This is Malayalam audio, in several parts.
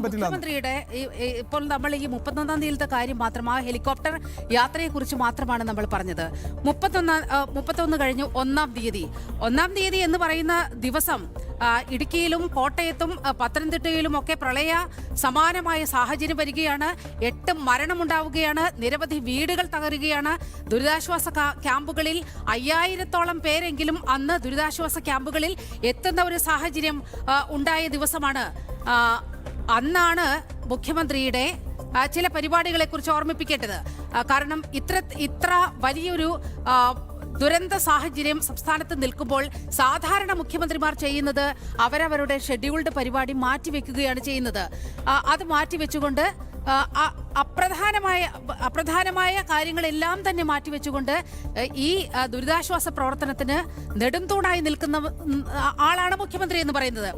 മുഖ്യമന്ത്രിയുടെ ഇപ്പോൾ നമ്മൾ ഈ 31-ാം തീയതിയിലത്തെ കാര്യം മാത്രം, ആ ഹെലികോപ്റ്റർ യാത്രയെ കുറിച്ച് മാത്രമാണ് നമ്മൾ പറഞ്ഞത്. 31 കഴിഞ്ഞു 1-ാം തീയതി എന്ന് പറയുന്ന ദിവസം ഇടുക്കിയിലും കോട്ടയത്തും പത്തനംതിട്ടയിലും ഒക്കെ പ്രളയ സമാനമായ സാഹചര്യം വരികയാണ്. 8 മരണമുണ്ടാവുകയാണ്, നിരവധി വീടുകൾ തകരുകയാണ്. ദുരിതാശ്വാസ ക്യാമ്പുകളിൽ 5000-ഓളം പേരെങ്കിലും അന്ന് ദുരിതാശ്വാസ ക്യാമ്പുകളിൽ എത്തുന്ന ഒരു സാഹചര്യം ഉണ്ടായ ദിവസമാണ്. അന്നാണ് മുഖ്യമന്ത്രിയുടെ ചില പരിപാടികളെ കുറിച്ച് ഓർമ്മിപ്പിക്കേണ്ടത്. കാരണം ഇത്ര വലിയൊരു ദുരന്ത സാഹചര്യം സംസ്ഥാനത്ത് നിൽക്കുമ്പോൾ സാധാരണ മുഖ്യമന്ത്രിമാർ ചെയ്യുന്നത് അവരവരുടെ ഷെഡ്യൂൾഡ് പരിപാടി മാറ്റിവെക്കുകയാണ് ചെയ്യുന്നത്. അത് മാറ്റിവെച്ചുകൊണ്ട് അപ്രധാനമായ കാര്യങ്ങളെല്ലാം തന്നെ മാറ്റിവെച്ചുകൊണ്ട് ഈ ദുരിതാശ്വാസ പ്രവർത്തനത്തിന് നെടുംതൂണായി നിൽക്കുന്ന ആളാണ് മുഖ്യമന്ത്രി എന്ന് പറയുന്നത്.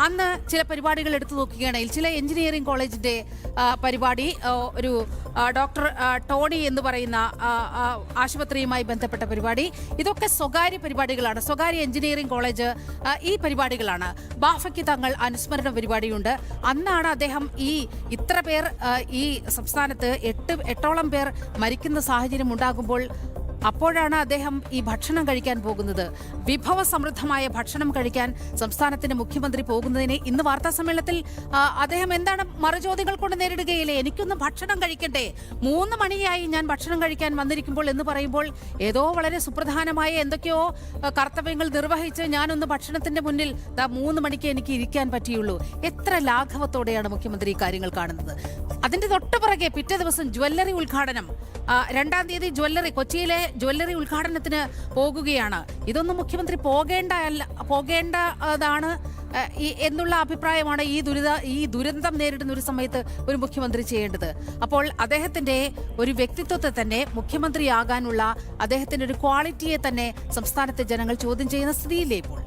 അന്ന് ചില പരിപാടികൾ എടുത്തു നോക്കുകയാണെങ്കിൽ ചില എഞ്ചിനീയറിംഗ് കോളേജിന്റെ പരിപാടി, ഒരു ഡോക്ടർ ടോണി എന്ന് പറയുന്ന ആശുപത്രിയുമായി ബന്ധപ്പെട്ട പരിപാടി, ഇതൊക്കെ സ്വകാര്യ പരിപാടികളാണ്. സ്വകാര്യ എഞ്ചിനീയറിംഗ് കോളേജ് ഈ പരിപാടികളാണ്. ബാഫയ്ക്ക് തങ്ങൾ അനുസ്മരണ പരിപാടിയുണ്ട്. അന്നാണ് അദ്ദേഹം ഇത്ര പേർ ഈ സംസ്ഥാനത്ത് 8ഓളം പേർ മരിക്കുന്ന സാഹചര്യം ഉണ്ടാകുമ്പോൾ അപ്പോഴാണ് അദ്ദേഹം ഈ ഭക്ഷണം കഴിക്കാൻ പോകുന്നത്. വിഭവസമൃദ്ധമായ ഭക്ഷണം കഴിക്കാൻ സംസ്ഥാനത്തിന്റെ മുഖ്യമന്ത്രി പോകുന്നതിനെ ഇന്ന് വാർത്താ സമ്മേളനത്തിൽ അദ്ദേഹം എന്താണ് മറുചോദ്യങ്ങൾ കൊണ്ട് നേരിടുകയില്ലേ? എനിക്കൊന്ന് ഭക്ഷണം കഴിക്കണ്ടേ, 3 മണിയായി ഞാൻ ഭക്ഷണം കഴിക്കാൻ വന്നിരിക്കുമ്പോൾ എന്ന് പറയുമ്പോൾ ഏതോ വളരെ സുപ്രധാനമായ എന്തൊക്കെയോ കർത്തവ്യങ്ങൾ നിർവഹിച്ച് ഞാനൊന്ന് ഭക്ഷണത്തിന്റെ മുന്നിൽ 3 മണിക്ക് എനിക്ക് ഇരിക്കാൻ പറ്റിയുള്ളൂ. എത്ര ലാഘവത്തോടെയാണ് മുഖ്യമന്ത്രി ഈ കാര്യങ്ങൾ കാണുന്നത്. അതിന്റെ തൊട്ടുപിറകെ പിറ്റേ ദിവസം ജ്വല്ലറി ഉദ്ഘാടനം, 2-ാം തീയതി കൊച്ചിയിലെ ജ്വല്ലറി ഉദ്ഘാടനത്തിന് പോകുകയാണ്. ഇതൊന്നും മുഖ്യമന്ത്രി പോകേണ്ടതാണ് എന്നുള്ള അഭിപ്രായമാണ് ഈ ദുരന്തം നേരിടുന്ന ഒരു സമയത്ത് ഒരു മുഖ്യമന്ത്രി ചെയ്യേണ്ടത്. അപ്പോൾ അദ്ദേഹത്തിന്റെ ഒരു വ്യക്തിത്വത്തെ തന്നെ, മുഖ്യമന്ത്രിയാകാനുള്ള അദ്ദേഹത്തിന്റെ ഒരു ക്വാളിറ്റിയെ തന്നെ സംസ്ഥാനത്തെ ജനങ്ങൾ ചോദ്യം ചെയ്യുന്ന സ്ഥിതിയില്ലേ ഇപ്പോൾ?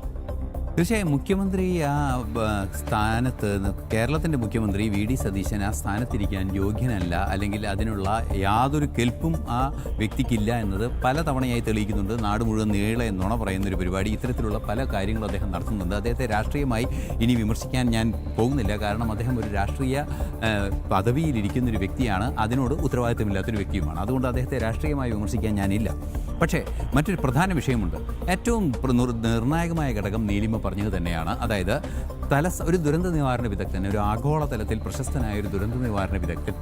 തീർച്ചയായും മുഖ്യമന്ത്രി ആ സ്ഥാനത്ത്, കേരളത്തിൻ്റെ മുഖ്യമന്ത്രി വി.ഡി. സതീശൻ ആ സ്ഥാനത്തിരിക്കാൻ യോഗ്യനല്ല, അല്ലെങ്കിൽ അതിനുള്ള യാതൊരു കെൽപ്പും ആ വ്യക്തിക്കില്ല എന്നത് പല തവണയായി തെളിയിക്കുന്നുണ്ട്. നാട് മുഴുവൻ നീളെ നുണ പറയുന്നൊരു പരിപാടി, ഇത്തരത്തിലുള്ള പല കാര്യങ്ങളും അദ്ദേഹം നടത്തുന്നുണ്ട്. അദ്ദേഹത്തെ രാഷ്ട്രീയമായി ഇനി വിമർശിക്കാൻ ഞാൻ പോകുന്നില്ല. കാരണം അദ്ദേഹം ഒരു രാഷ്ട്രീയ പദവിയിലിരിക്കുന്നൊരു വ്യക്തിയാണ്, അതിനോട് ഉത്തരവാദിത്തമില്ലാത്തൊരു വ്യക്തിയുമാണ്. അതുകൊണ്ട് അദ്ദേഹത്തെ രാഷ്ട്രീയമായി വിമർശിക്കാൻ ഞാനില്ല. പക്ഷേ മറ്റൊരു പ്രധാന വിഷയമുണ്ട്. ഏറ്റവും നിർണായകമായ ഘടകം നീലിമ പറഞ്ഞത് തന്നെയാണ്. അതായത് ഒരു ദുരന്ത നിവാരണ വിദഗ്ധൻ, ഒരു ആഗോളതലത്തിൽ പ്രശസ്തനായ ഒരു ദുരന്ത നിവാരണ വിദഗ്ധൻ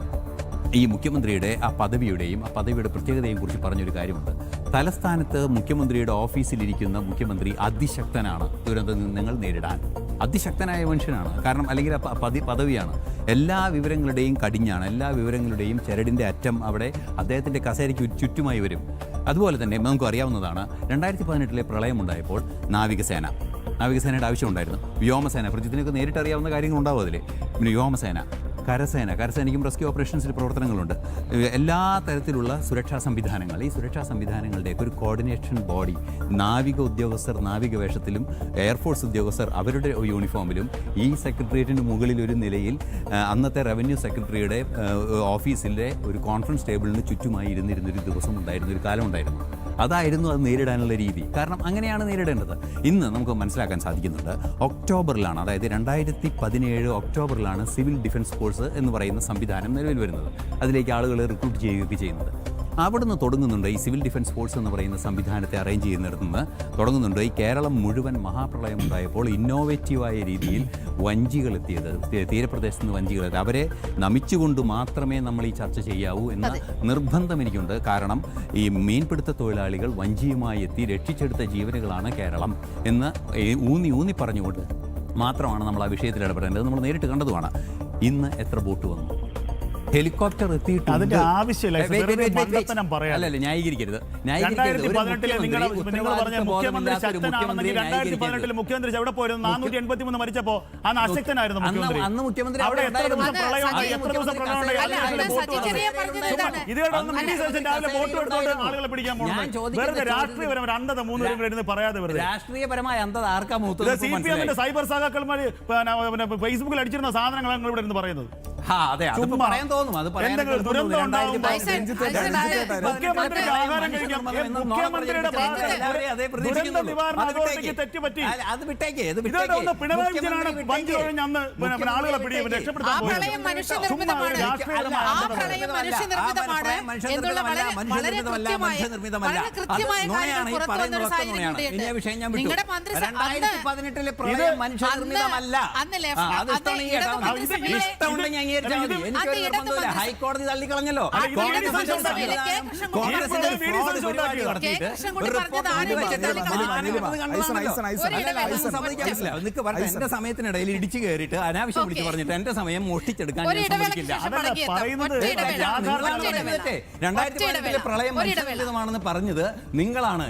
ഈ മുഖ്യമന്ത്രിയുടെ ആ പദവിയുടെയും ആ പദവിയുടെ പ്രത്യേകതയെയും കുറിച്ച് പറഞ്ഞൊരു കാര്യമുണ്ട്. തലസ്ഥാനത്ത് മുഖ്യമന്ത്രിയുടെ ഓഫീസിലിരിക്കുന്ന മുഖ്യമന്ത്രി അതിശക്തനാണ് ദുരന്തങ്ങൾ നേരിടാൻ. അതിശക്തനായ മനുഷ്യനാണ്. കാരണം അല്ലെങ്കിൽ പദവിയാണ്. എല്ലാ വിവരങ്ങളുടെയും കടിഞ്ഞാണ്, എല്ലാ വിവരങ്ങളുടെയും ചരടിൻ്റെ അറ്റം അവിടെ അദ്ദേഹത്തിൻ്റെ കസേരയ്ക്ക് ചുറ്റുമായി വരും. അതുപോലെ തന്നെ നമുക്ക് അറിയാവുന്നതാണ്, 2018 പ്രളയമുണ്ടായപ്പോൾ നാവികസേനയുടെ ആവശ്യമുണ്ടായിരുന്നു. വ്യോമസേന, പ്രജിത്തിനൊക്കെ നേരിട്ട് അറിയാവുന്ന കാര്യങ്ങളുണ്ടാവും അതിൽ. പിന്നെ വ്യോമസേന, കരസേനയ്ക്കും റെസ്ക്യൂ ഓപ്പറേഷൻസിൽ പ്രവർത്തനങ്ങളുണ്ട്. എല്ലാ തരത്തിലുള്ള സുരക്ഷാ സംവിധാനങ്ങൾ, ഈ സുരക്ഷാ സംവിധാനങ്ങളുടെയൊക്കെ ഒരു കോർഡിനേഷൻ ബോഡി, നാവിക ഉദ്യോഗസ്ഥർ നാവിക വേഷത്തിലും എയർഫോഴ്സ് ഉദ്യോഗസ്ഥർ അവരുടെ യൂണിഫോമിലും ഈ സെക്രട്ടേറിയറ്റിന് മുകളിൽ ഒരു നിലയിൽ അന്നത്തെ റവന്യൂ സെക്രട്ടറിയുടെ ഓഫീസിലെ ഒരു കോൺഫറൻസ് ടേബിളിന് ചുറ്റുമായി ഇരുന്നിരുന്നൊരു ദിവസം ഉണ്ടായിരുന്നു, ഒരു കാലം ഉണ്ടായിരുന്നു. അതായിരുന്നു അത് നേരിടാനുള്ള രീതി. കാരണം അങ്ങനെയാണ് നേരിടേണ്ടത്. ഇന്ന് നമുക്ക് മനസ്സിലാക്കാൻ സാധിക്കുന്നുണ്ട്, ഒക്ടോബറിലാണ്, അതായത് 2017 ഒക്ടോബറിലാണ് സിവിൽ ഡിഫൻസ് ഫോഴ്സ് എന്ന് പറയുന്ന സംവിധാനം നിലവിൽ വരുന്നത്. അതിലേക്ക് ആളുകളെ റിക്രൂട്ട് ചെയ്യുകയൊക്കെ ചെയ്യുന്നത്. അവിടുന്ന് തുടങ്ങുന്നുണ്ട് ഈ സിവിൽ ഡിഫൻസ് ഫോഴ്സ് എന്ന് പറയുന്ന സംവിധാനത്തെ അറേഞ്ച് ചെയ്യുന്നിടത്തുനിന്ന് തുടങ്ങുന്നുണ്ട് ഈ കേരളം മുഴുവൻ മഹാപ്രളയം ഉണ്ടായപ്പോൾ ഇന്നോവേറ്റീവായ രീതിയിൽ വഞ്ചികൾ എത്തിയത്, തീരപ്രദേശത്ത് നിന്ന് വഞ്ചികൾ എത്തി. അവരെ നമിച്ചുകൊണ്ട് മാത്രമേ നമ്മൾ ഈ ചർച്ച ചെയ്യാവൂ എന്ന നിർബന്ധം എനിക്കുണ്ട്. കാരണം ഈ മീൻപിടുത്ത തൊഴിലാളികൾ വഞ്ചിയുമായി എത്തി രക്ഷിച്ചെടുത്ത ജീവനുകളാണ് കേരളം എന്ന് ഊന്നി പറഞ്ഞുകൊണ്ട് മാത്രമാണ് നമ്മൾ ആ വിഷയത്തിൽ ഇടപെടേണ്ടത്. നമ്മൾ നേരിട്ട് കണ്ടതുമാണ്. ഇന്ന് എത്ര ബോട്ട് വന്നു, ഹെലികോപ്റ്റർ എത്തിയിട്ട് അതിന്റെ ആവശ്യമില്ല. ന്യായീകരിക്കരുത്. മുഖ്യമന്ത്രി എവിടെ പോയിരുന്നു? 483 മരിച്ചപ്പോ അന്ന് അശക്തനായിരുന്നു മുഖ്യമന്ത്രി. അന്ന് മുഖ്യമന്ത്രി അവിടെ എത്ര ദിവസം പ്രളയം, എത്ര ദിവസം പ്രളയം രാവിലെ ബോട്ട് എടുത്തോണ്ട് ആളുകളെ പിടിക്കാൻ പോകുന്നത് വെറുതെ രാഷ്ട്രീയപരമായ അന്ധത 3 പേരും കൂടെ പറയാതെ വെറുതെ രാഷ്ട്രീയപരമായ അന്ധത ആർക്കാ മൂത്തത്? CPM സൈബർ സഹാക്കന്മാർ ഫേസ്ബുക്കിൽ അടിച്ചിരുന്ന സാധനങ്ങളാണ് നിങ്ങൾ ഇവിടെ ഇരുന്ന് പറയുന്നത്. അതെ, അതിപ്പോ ചുമ്മാ പറയാൻ തോന്നും. അത് പറയാൻ എന്തെങ്കിലും തോന്നും. ദുരന്തം ഉണ്ടാകുമ്പോൾ 2018 മുഖ്യമന്ത്രിക്ക് ആഹാരം കഴിക്കാം. മുഖ്യമന്ത്രിയുടെ ദുരന്ത നിവാരണ അതോറിറ്റിക്ക് തെറ്റുപറ്റി. അത് വിട്ടേക്ക്, അത് ഇതോടെ ഒന്ന് പിണറായി വിജയനാണ് വഞ്ചി ഒഴിഞ്ഞ് അന്ന് പിന്നെ ആളുകളെ രക്ഷപ്പെടുത്താൻ ആ പ്രളയം മനുഷ്യനിർമ്മിതമാണ്. ആ പ്രളയം മനുഷ്യനിർമ്മിതമാണ് എന്നുള്ള വളരെ കൃത്യമായ കാര്യങ്ങൾ പുറത്തു വന്നൊരു സാഹചര്യം കൂടിയുണ്ട്. നിങ്ങളുടെ മന്ത്രി 2018 പ്രളയം മനുഷ്യനിർമ്മിതമല്ല. ഹൈക്കോടതി തള്ളിക്കളഞ്ഞല്ലോ. എന്റെ സമയത്തിനിടയിൽ ഇടിച്ചു കയറിയിട്ട് അനാവശ്യം വിളിച്ചു പറഞ്ഞിട്ട് എന്റെ സമയം മോഷ്ടിച്ചെടുക്കാൻ ഞാൻ സമ്മതിക്കില്ല. 2018 പ്രളയം മനുഷ്യനിർമ്മിതമാണെന്ന് പറഞ്ഞത് നിങ്ങളാണ്.